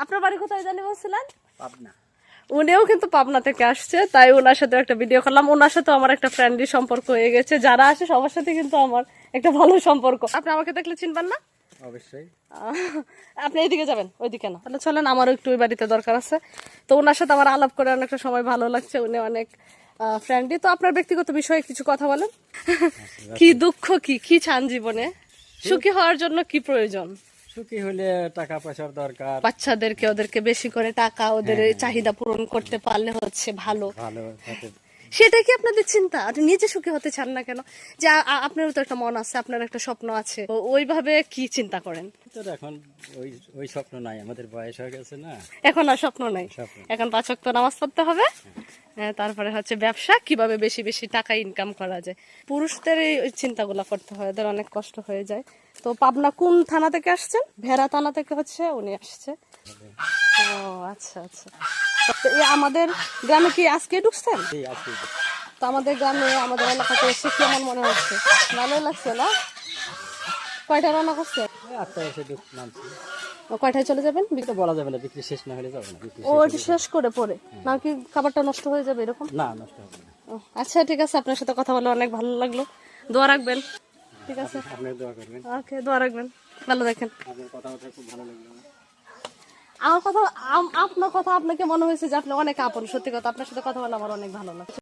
আপনার বাড়ি কোথায় জানি বলছিলেন? পাবনা। উনিও কিন্তু পাবনা থেকে আসছে, তাই ওনার সাথে একটা ভিডিও করলাম। ওনার সাথে আমার একটা ফ্রেন্ডলি সম্পর্ক হয়ে গেছে। যারা আসে সবার সাথে কিন্তু আমার একটা ভালো সম্পর্ক। আপনি আমাকে দেখলে চিনবেন না? অবশ্যই। আপনি এইদিকে যাবেন, ওইদিকে না। তাহলে চলেন, আমারও একটু ওই বাড়িতে দরকার আছে। তো ওনার সাথে আমার আলাপ করে অনেকটা সময় ভালো লাগছে। উনি অনেক ফ্রেন্ডলি। তো আপনার ব্যক্তিগত বিষয়ে কিছু কথা বলেন। কি দুঃখ, কি চান জীবনে? সুখী হওয়ার জন্য কি প্রয়োজন? সুখী হলে টাকা পয়সার দরকার। বাচ্চাদেরকে ওদেরকে বেশি করে টাকা, ওদের চাহিদা পূরণ করতে পারলে হচ্ছে ভালো। ভালো সেটাই কি আপনাদের চিন্তা? আপনি নিজে সুখী হতে চান না কেন? যে আপনারও তো একটা মন আছে, আপনার একটা স্বপ্ন আছে, ওইভাবে কি চিন্তা করেন? এখন ওই স্বপ্ন নাই, আমাদের বয়স হয়ে গেছে না। এখন আর স্বপ্ন নাই, এখন 5 ওয়াক্ত নামাজ পড়তে হবে। তারপরে হচ্ছে ব্যবসা, কিভাবে বেশি বেশি টাকা ইনকাম করা যায়। পুরুষদের এই চিন্তাগুলো করতে হয়, ওদের অনেক কষ্ট হয়ে যায়। তো পাবনা কোন থানা থেকে আসছেন? ভেড়া থানা থেকে হচ্ছে উনি আসছে। ও আচ্ছা আচ্ছা। তো আমাদের গ্রামে কি আজকে ঢুকছেন? তো আমাদের গ্রামে, আমাদের এলাকাতে এসে কেমন মনে হচ্ছে? ভালোই লাগছে না? কয়টা রান্না করছে? 8টায় এসে নামছি। কয়টায় চলে যাবেন? বলা যাবে না, বিক্রি শেষ না হলে যাবো না। ও শেষ করে পরে নাকি খাবারটা নষ্ট হয়ে যাবে এরকম? না, নষ্ট হবে না। আচ্ছা ঠিক আছে, আপনার সাথে কথা বলে অনেক ভালো লাগলো। দোয়া রাখবেন। ঠিক আছে, আপনি দোয়া করবেন। ওকে, দোয়া রাখবেন। ভালো দেখেন। আপনার কথা খুব ভালো লাগলো। আমার কথা, আপনার কথা আপনাকে মনে হয়েছে যে আপনি অনেক আপন। সত্যি কথা, আপনার সাথে কথা বলে আমার অনেক ভালো লাগছে।